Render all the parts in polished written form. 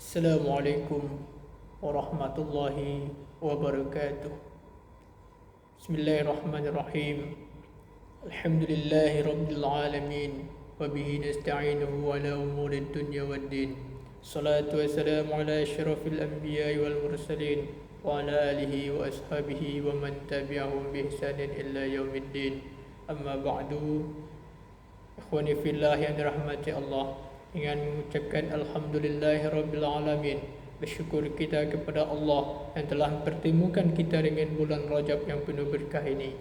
Assalamualaikum warahmatullahi wabarakatuh. Bismillahirrahmanirrahim. Alhamdulillahi rabbil alamin wa bihi nasta'inuhu ala umurid dunya waddin. Salatu wassalamu ala asyrafil anbiya'i wal mursalin wa ala alihi wa ashabihi wa man tabi'ahum bi ihsanin illa yaumiddin. Amma ba'du. Ikhwani fillah yang dirahmati Allah, dengan mengucapkan Alhamdulillahirrabbilalamin, bersyukur kita kepada Allah yang telah mempertemukan kita dengan bulan Rajab yang penuh berkah ini.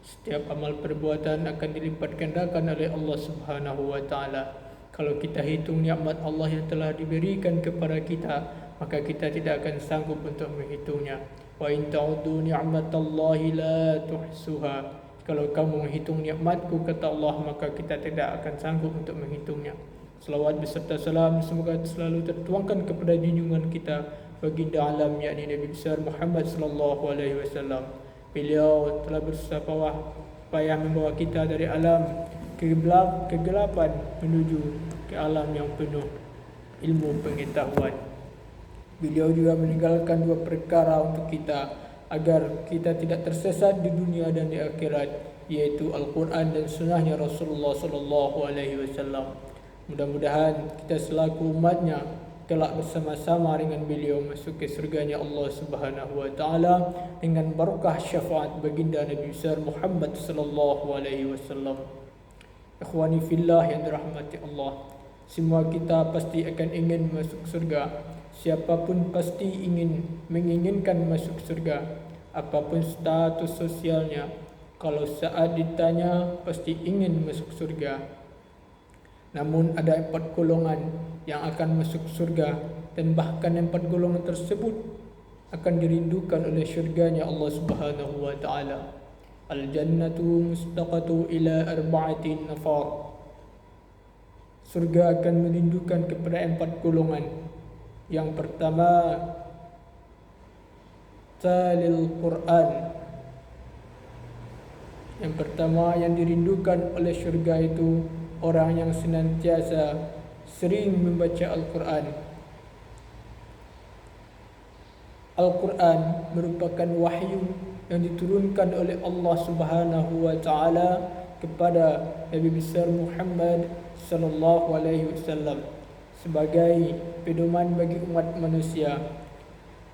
Setiap amal perbuatan akan dilipat gandakan oleh Allah Subhanahu wa taala. Kalau kita hitung nikmat Allah yang telah diberikan kepada kita, maka kita tidak akan sanggup untuk menghitungnya. Wa in ta'uddu ni'matallahi la tuhsuha. Kalau kamu menghitung nikmatku, kata Allah, maka kita tidak akan sanggup untuk menghitungnya. Salawat beserta salam semoga selalu tertuangkan kepada junjungan kita baginda alam, yakni Nabi besar Muhammad sallallahu alaihi wasallam. Beliau telah berusaha payah membawa kita dari alam kegelapan menuju ke alam yang penuh ilmu pengetahuan. Beliau juga meninggalkan dua perkara untuk kita agar kita tidak tersesat di dunia dan di akhirat, yaitu Al-Quran dan sunnahnya Rasulullah sallallahu alaihi wasallam. Mudah-mudahan kita selaku umatnya kelak bersama-sama dengan beliau masuk ke surganya Allah Subhanahu wa taala dengan barakah syafaat baginda Nabi besar Muhammad sallallahu alaihi wasallam. Ikhwani fillah yang dirahmati Allah, semua kita pasti akan ingin masuk surga. Siapapun pasti menginginkan masuk surga, apapun status sosialnya. Kalau saat ditanya, pasti ingin masuk surga. Namun ada 4 golongan yang akan masuk surga, dan bahkan 4 golongan tersebut akan dirindukan oleh syurganya Allah Subhanahu wa taala. Al-jannatu mustaqatu ila arba'atin nafar. Surga akan merindukan kepada 4 golongan. Yang pertama, talil Quran. Yang pertama yang dirindukan oleh syurga itu orang yang senantiasa sering membaca Al-Quran. Al-Quran merupakan wahyu yang diturunkan oleh Allah Subhanahu wa taala kepada Nabi besar Muhammad sallallahu alaihi wasallam sebagai pedoman bagi umat manusia.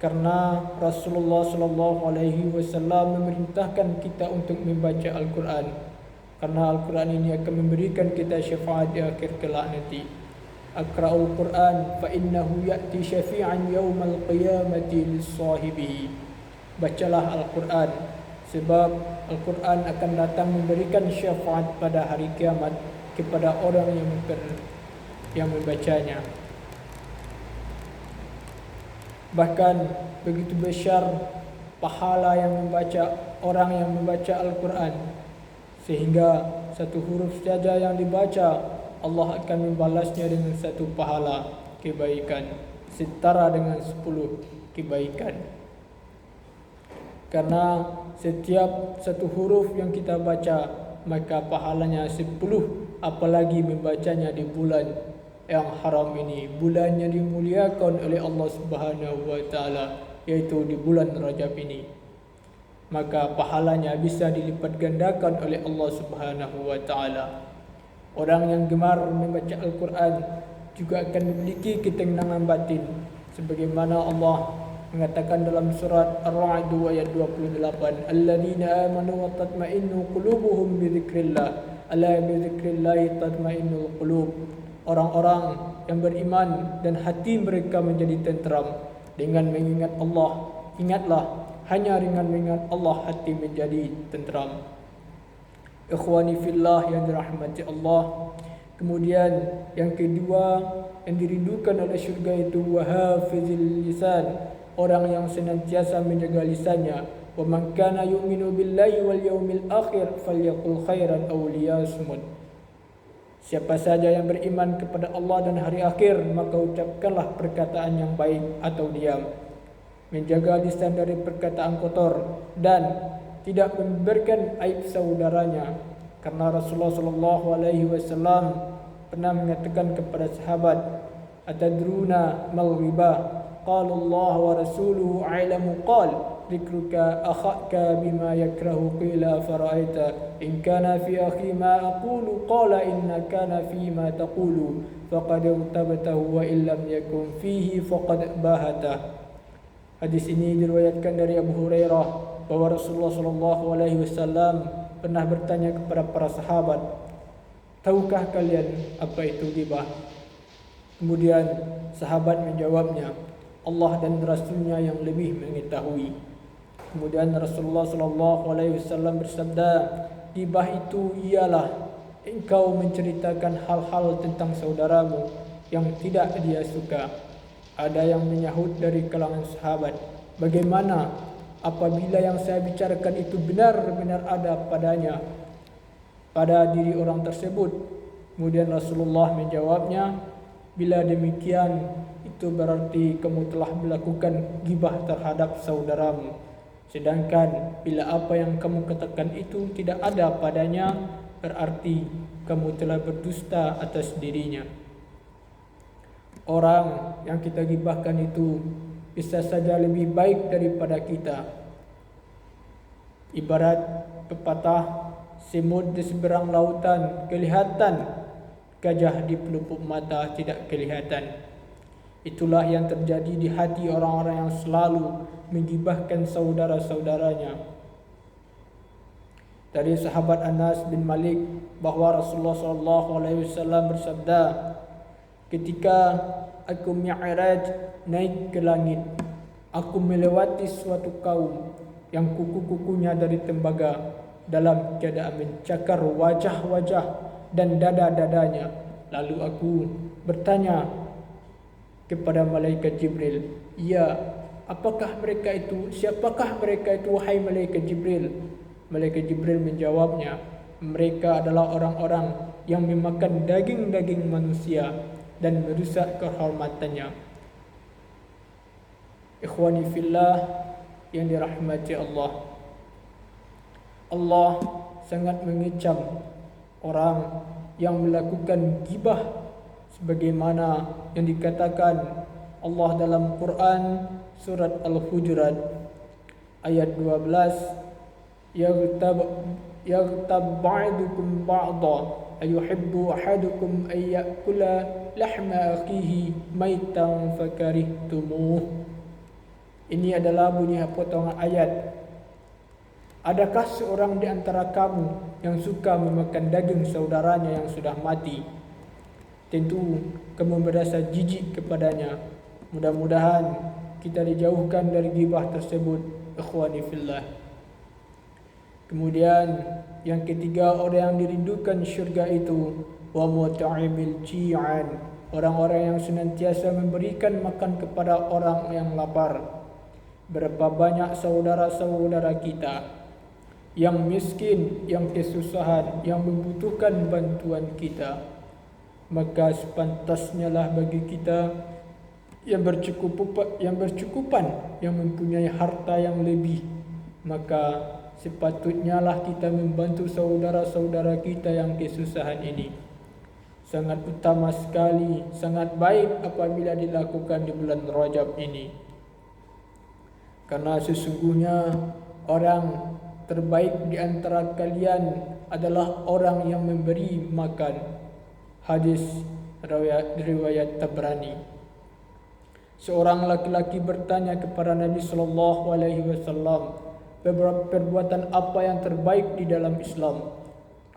Karena Rasulullah sallallahu alaihi wasallam memerintahkan kita untuk membaca Al-Quran. Karena Al-Quran ini akan memberikan kita syafaat di akhir kelak nanti. Aqra'ul Quran fa innahu ya'ti syafi'an yawmal qiyamati lis-sahibihi. Bacalah Al-Quran, sebab Al-Quran akan datang memberikan syafaat pada hari kiamat kepada orang yang membacanya. Bahkan begitu besar pahala orang yang membaca Al-Quran, sehingga satu huruf saja yang dibaca Allah akan membalasnya dengan 1 pahala kebaikan setara dengan 10 kebaikan. Karena setiap satu huruf yang kita baca maka pahalanya 10, apalagi membacanya di bulan yang haram ini, bulan yang dimuliakan oleh Allah Subhanahu wa taala, yaitu di bulan Rajab ini. Maka pahalanya bisa dilipat gandakan oleh Allah Subhanahu wa taala. Orang yang gemar membaca Al-Quran juga akan memiliki ketenangan batin, sebagaimana Allah mengatakan dalam surat Ar-Ra'd ayat 28, alladzina amanu wa tatma'innu qulubuhum bi dzikrillah, ala bi dzikrillah tatma'innul qulub. Orang-orang yang beriman dan hati mereka menjadi tenteram dengan mengingat Allah. Ingatlah, hanya dengan mengingat Allah hati menjadi tenteram. Ikhwani fillah yang dirahmati Allah. Kemudian yang kedua yang dirindukan oleh syurga itu wahafizil lisan, orang yang senantiasa menjaga lisannya. Wa man kana yu'minu billahi wal yawmil akhir falyaqul khairan aw liyasmut. Siapa saja yang beriman kepada Allah dan hari akhir, maka ucapkanlah perkataan yang baik atau diam. Menjaga lisan dari perkataan kotor dan tidak memberikan aib saudaranya. Karena Rasulullah sallallahu alaihi wasallam pernah mengatakan kepada sahabat, atadruna mal riba? Qala Allah wa rasuluhu a'lamu. Qala dhikruka akhaka bima yakrahu. Qila fara'aita in kana fi akhi ma aqulu. Qala inna kana fi ma taqulu faqad irtabtahu wa illam yakun fihi faqad bahatah. Hadis ini diriwayatkan dari Abu Hurairah bahwa Rasulullah SAW pernah bertanya kepada para sahabat, tahukah kalian apa itu ghibah? Kemudian sahabat menjawabnya, Allah dan Rasulnya yang lebih mengetahui. Kemudian Rasulullah SAW bersabda, ghibah itu ialah engkau menceritakan hal-hal tentang saudaramu yang tidak dia suka. Ada yang menyahut dari kalangan sahabat, bagaimana apabila yang saya bicarakan itu benar-benar ada pada diri orang tersebut? Kemudian Rasulullah menjawabnya, bila demikian itu berarti kamu telah melakukan ghibah terhadap saudaramu. Sedangkan bila apa yang kamu katakan itu tidak ada padanya, berarti kamu telah berdusta atas dirinya. Orang yang kita ghibahkan itu bisa saja lebih baik daripada kita. Ibarat pepatah, semut di seberang lautan kelihatan, gajah di pelupuk mata tidak kelihatan. Itulah yang terjadi di hati orang-orang yang selalu menggibahkan saudara-saudaranya. Dari sahabat Anas bin Malik bahwa Rasulullah SAW bersabda, ketika aku mi'raj naik ke langit, aku melewati suatu kaum yang kuku-kukunya dari tembaga dalam keadaan mencakar wajah-wajah dan dada-dadanya. Lalu aku bertanya kepada malaikat Jibril, ya, apakah mereka itu? Siapakah mereka itu, wahai malaikat Jibril? Malaikat Jibril menjawabnya, mereka adalah orang-orang yang memakan daging-daging manusia dan merusak kehormatannya. Ikhwani fillah yang dirahmati Allah, Allah sangat mengecam orang yang melakukan ghibah sebagaimana yang dikatakan Allah dalam Quran surat Al-Hujurat ayat 12, yaghtab ba'dukum ba'dha ayuhibbu ahadukum ay ya'kula lahma akhihi maitan fakarihtumuh. Ini adalah bunyi potongan ayat. Adakah seorang di antara kamu yang suka memakan daging saudaranya yang sudah mati? Tentu kamu berasa jijik kepadanya. Mudah-mudahan kita dijauhkan dari ghibah tersebut, ikhwani fillah. Kemudian yang ketiga, orang yang dirindukan syurga itu wa mut'imil ji'an, orang-orang yang senantiasa memberikan makan kepada orang yang lapar. Berapa banyak saudara-saudara kita yang miskin, yang kesusahan, yang membutuhkan bantuan kita. Maka sepantasnya lah bagi kita yang bercukupan, yang mempunyai harta yang lebih, maka sepatutnya lah kita membantu saudara-saudara kita yang kesusahan ini. Sangat utama sekali, sangat baik apabila dilakukan di bulan Rajab ini. Karena sesungguhnya orang terbaik di antara kalian adalah orang yang memberi makan. Hadis riwayat Tabrani. Seorang laki-laki bertanya kepada Nabi SAW, perbuatan apa yang terbaik di dalam Islam?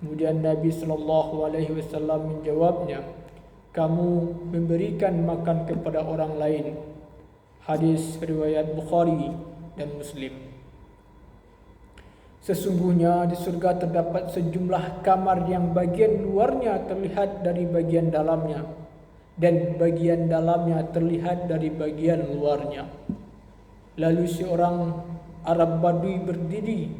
Kemudian Nabi SAW menjawabnya, kamu memberikan makan kepada orang lain. Hadis riwayat Bukhari dan Muslim. Sesungguhnya di surga terdapat sejumlah kamar yang bagian luarnya terlihat dari bagian dalamnya, dan bagian dalamnya terlihat dari bagian luarnya. Lalu seorang Arab Badui berdiri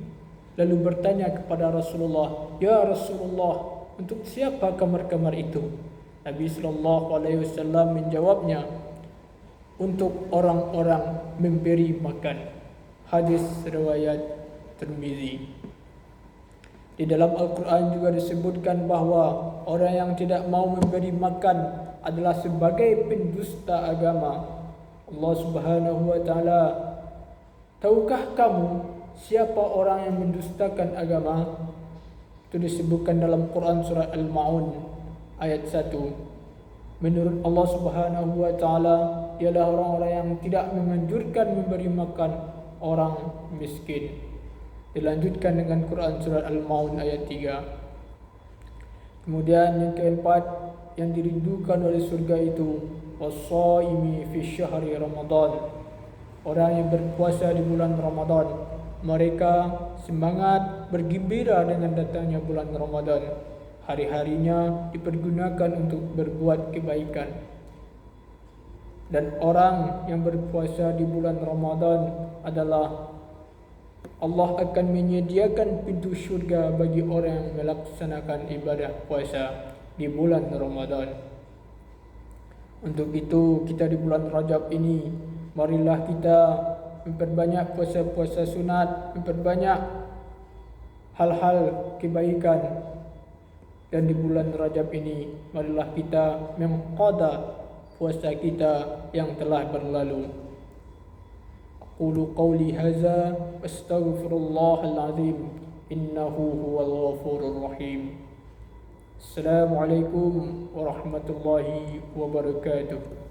lalu bertanya kepada Rasulullah, ya Rasulullah, untuk siapa kamar-kamar itu? Nabi SAW menjawabnya, untuk orang-orang memberi makan. Hadis riwayat Tirmizi. Di dalam Al-Quran juga disebutkan bahawa orang yang tidak mau memberi makan adalah sebagai pendusta agama. Allah Subhanahu wa taala, tahukah kamu siapa orang yang mendustakan agama? Itu disebutkan dalam Quran surah Al-Ma'un ayat 1. Menurut Allah Subhanahu wa taala, ialah orang-orang yang tidak menganjurkan memberi makan orang miskin. Dilanjutkan dengan Quran surah Al-Ma'un ayat 3. Kemudian yang keempat, yang dirindukan oleh surga itu was-shaimi fi syahri Ramadan. Orang yang berpuasa di bulan Ramadan, mereka semangat bergembira dengan datangnya bulan Ramadan. Hari-harinya dipergunakan untuk berbuat kebaikan. Dan orang yang berpuasa di bulan Ramadan adalah Allah akan menyediakan pintu syurga bagi orang yang melaksanakan ibadah puasa di bulan Ramadan. Untuk itu kita di bulan Rajab ini, marilah kita memperbanyak puasa-puasa sunat, memperbanyak hal-hal kebaikan. Dan di bulan Rajab ini, marilah kita mengqada puasa kita yang telah berlalu. Aqulu qawli hadza astaghfirullahal azim innahu huwal ghafurur rahim. Assalamualaikum warahmatullahi wabarakatuh.